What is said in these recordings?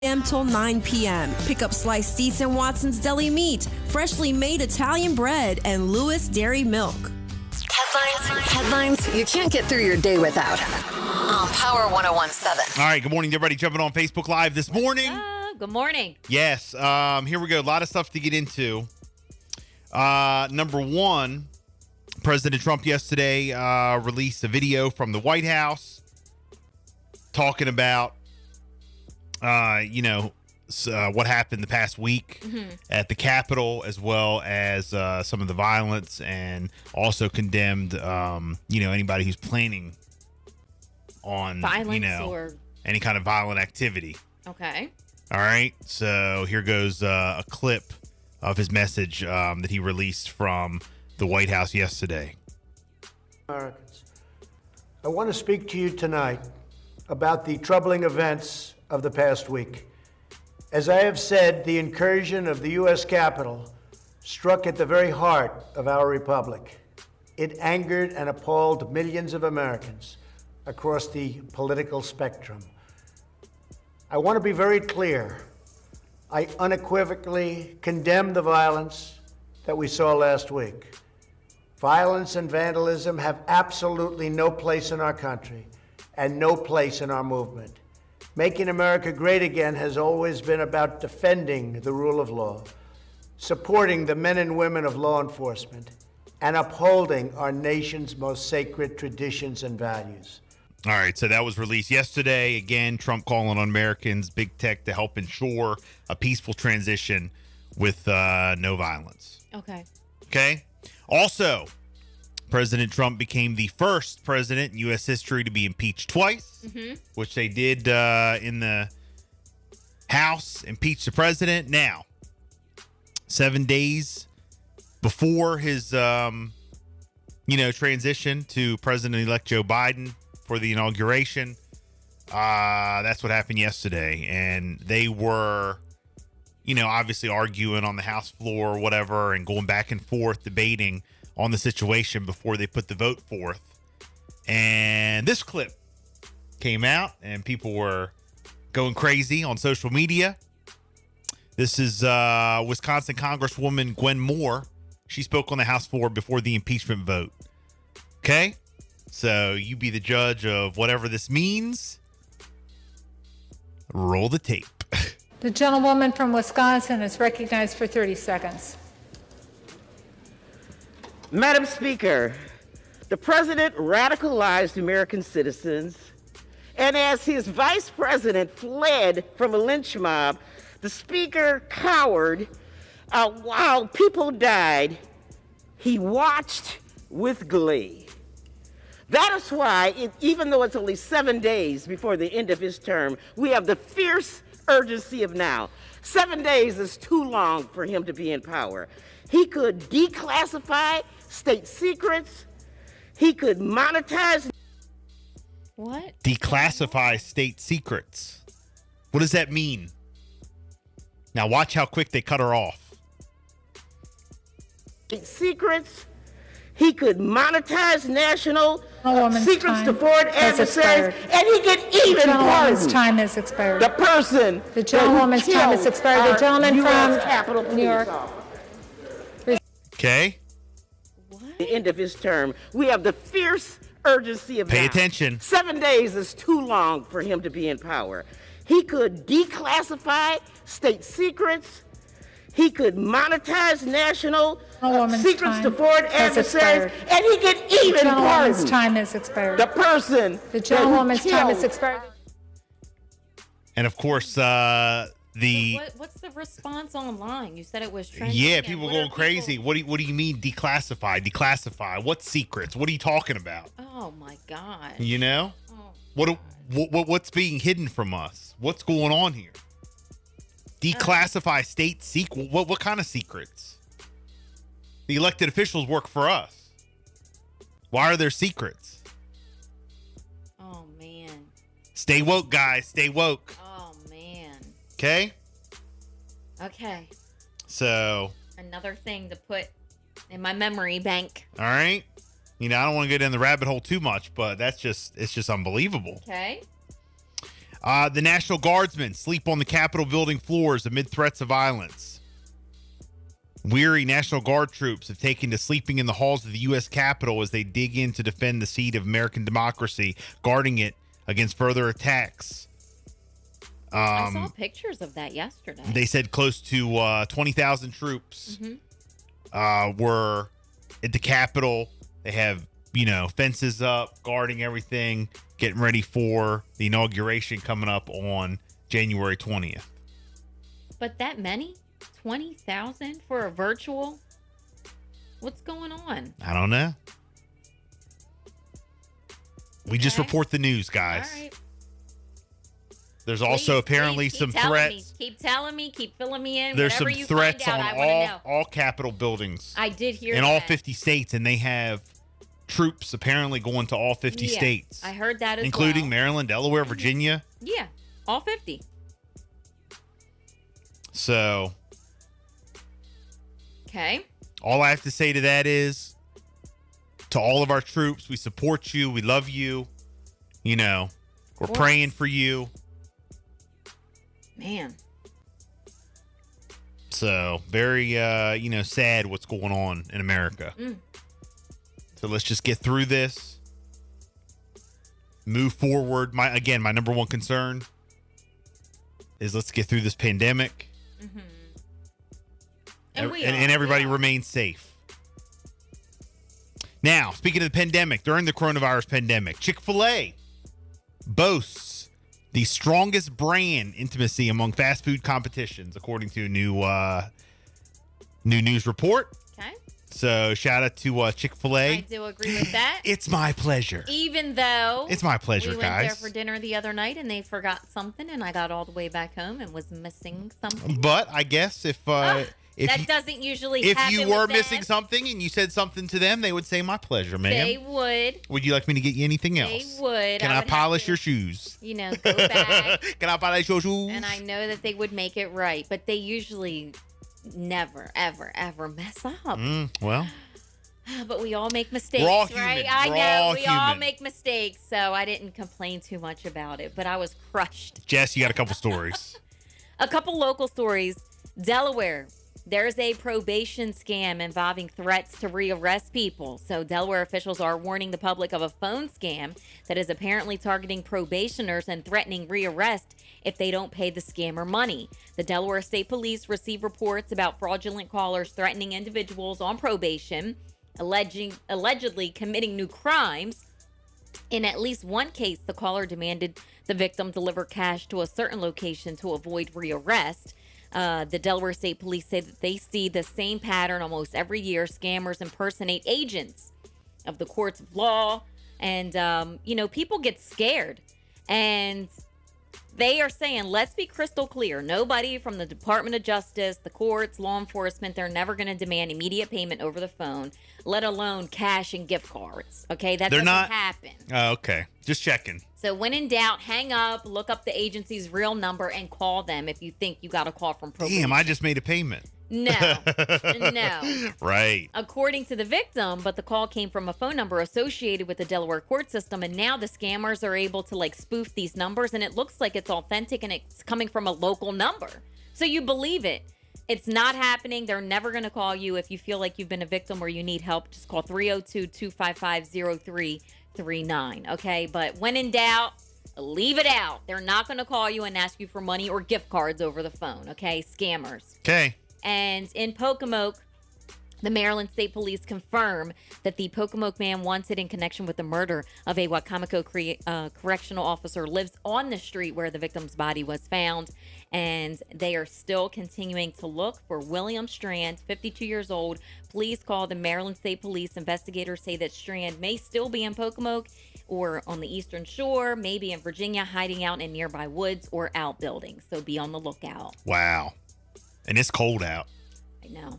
a.m. till 9 p.m. Pick up sliced Dietz and Watson's Deli Meat, freshly made Italian bread, and Lewis Dairy Milk. Headlines you can't get through your day without. On Power 101.7. All right, good morning, everybody jumping on Facebook Live this morning. Good morning. Yes, here we go. A lot of stuff to get into. Number one, President Trump yesterday released a video from the White House talking about, what happened the past week at the Capitol, as well as some of the violence, and also condemned, anybody who's planning on Violence or any kind of violent activity. Okay. All right. So here goes a clip of his message that he released from the White House yesterday. Americans, I want to speak to you tonight about the troubling events of the past week. As I have said, the incursion of the U.S. Capitol struck at the very heart of our republic. It angered and appalled millions of Americans across the political spectrum. I want to be very clear. I unequivocally condemn the violence that we saw last week. Violence and vandalism have absolutely no place in our country and no place in our movement. Making America great again has always been about defending the rule of law, supporting the men and women of law enforcement, and upholding our nation's most sacred traditions and values. All right, so that was released yesterday. Again, Trump calling on Americans, big tech, to help ensure a peaceful transition with no violence. Okay. Also, President Trump became the first president in U.S. history to be impeached twice, which they did in the House, impeach the president. Now, 7 days before his, transition to President-elect Joe Biden for the inauguration, that's what happened yesterday. And they were, obviously arguing on the House floor or whatever, and going back and forth, debating on the situation before they put the vote forth. And this clip came out and people were going crazy on social media. This is Wisconsin Congresswoman Gwen Moore. She spoke on the House floor before the impeachment vote. Okay? So you be the judge of whatever this means. Roll the tape. The gentlewoman from Wisconsin is recognized for 30 seconds. Madam Speaker, the president radicalized American citizens, and as his vice president fled from a lynch mob, the speaker cowered while people died. He watched with glee. That is why, even though it's only 7 days before the end of his term, we have the fierce urgency of now. 7 days is too long for him to be in power. He could declassify state secrets. He could monetize. What? Declassify state secrets. What does that mean? Now watch how quick they cut her off. State secrets. He could monetize national secrets to foreign adversaries, and he could even Gentlewoman's pardon time has expired. the person. The gentlewoman's time has expired. The gentleman from Capitol New York. Okay? The end of his term, we have the fierce urgency of Pay now. attention. 7 days is too long for him to be in power. He could declassify state secrets. He could monetize national secrets to foreign adversaries, and he could even pardon time has expired. the person. The gentlewoman's time has killed expired. And of course, What's the response online? You said it was trending. yeah, people going crazy. What do you mean declassify? Declassify? What secrets? What are you talking about? Oh my God. Oh, what's being hidden from us? What's going on here? Declassify state secret. What kind of secrets? The elected officials work for us. Why are there secrets? Oh man. Stay woke, guys. Stay woke. Oh man. Okay? Okay. So. Another thing to put in my memory bank. All right. I don't want to get in the rabbit hole too much, but it's just unbelievable. Okay. The National Guardsmen sleep on the Capitol building floors amid threats of violence. Weary National Guard troops have taken to sleeping in the halls of the U.S. Capitol as they dig in to defend the seat of American democracy, guarding it against further attacks. I saw pictures of that yesterday. They said close to 20,000 troops were at the Capitol. They have, fences up, guarding everything, getting ready for the inauguration coming up on January 20th. But that many? 20,000 for a virtual? What's going on? I don't know. We just report the news, guys. All right. There's also apparently some threats. Keep telling me. Keep filling me in. There's some Whatever you threats find on out, I wanna know. all Capitol buildings. I did hear in that. all 50 states, and they have troops apparently going to all 50 states. I heard that as including well. Maryland, Delaware, Virginia. Yeah, all 50. So, okay. All I have to say to that is, to all of our troops, we support you. We love you. We're praying for you. Man. So, very, sad what's going on in America. So let's just get through this. Move forward. My number one concern is let's get through this pandemic. Mm-hmm. And everybody remain safe. Now, speaking of the pandemic, during the coronavirus pandemic, Chick-fil-A boasts the strongest brand intimacy among fast food competitions, according to a new news report. Okay. So shout out to Chick-fil-A. I do agree with that. It's my pleasure. Even though it's my pleasure, we went guys. there for dinner the other night and they forgot something, and I got all the way back home and was missing something. But I guess if that doesn't usually happen. If you were missing something and you said something to them, they would say, "My pleasure, ma'am." They would. Would you like me to get you anything else? They would. Can I polish your shoes? Go back. Can I polish your shoes? And I know that they would make it right, but they usually never, ever, ever mess up. Well. But we all make mistakes, We're all right? human. I We're know all we all human. make mistakes, so I didn't complain too much about it. But I was crushed. Jess, you got a couple stories. A couple local stories. Delaware. There's a probation scam involving threats to rearrest people. So Delaware officials are warning the public of a phone scam that is apparently targeting probationers and threatening rearrest if they don't pay the scammer money. The Delaware State Police received reports about fraudulent callers threatening individuals on probation, allegedly committing new crimes. In at least one case, the caller demanded the victim deliver cash to a certain location to avoid rearrest. The Delaware State Police say that they see the same pattern almost every year. Scammers impersonate agents of the courts of law. And, people get scared. And they are saying, let's be crystal clear. Nobody from the Department of Justice, the courts, law enforcement, they're never going to demand immediate payment over the phone, let alone cash and gift cards. Okay, that doesn't happen. Oh, okay. Just checking. So when in doubt, hang up, look up the agency's real number, and call them if you think you got a call from probation. Damn, I just made a payment. No. No. Right. According to the victim, but the call came from a phone number associated with the Delaware court system, and now the scammers are able to spoof these numbers, and it looks like it's authentic and it's coming from a local number. So you believe it. It's not happening. They're never going to call you. If you feel like you've been a victim or you need help, just call 302-255-0339, okay? But when in doubt, leave it out. They're not going to call you and ask you for money or gift cards over the phone, okay? Scammers. Okay. And in Pocomoke, the Maryland State Police confirm that the Pocomoke man wanted in connection with the murder of a Wacomico correctional officer lives on the street where the victim's body was found. And they are still continuing to look for William Strand, 52 years old. Please call the Maryland State Police. Investigators say that Strand may still be in Pocomoke or on the Eastern Shore, maybe in Virginia, hiding out in nearby woods or outbuildings. So be on the lookout. Wow. And it's cold out. I know.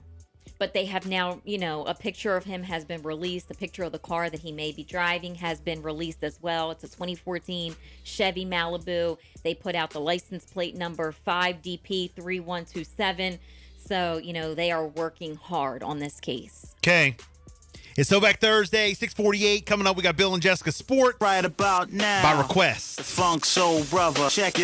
But they have now, a picture of him has been released. A picture of the car that he may be driving has been released as well. It's a 2014 Chevy Malibu. They put out the license plate number 5DP3127. So, they are working hard on this case. Okay. It's Throwback Thursday, 6:48. Coming up, we got Bill and Jessica Sport Right about now. by request. The Funk Soul Brother. Check it.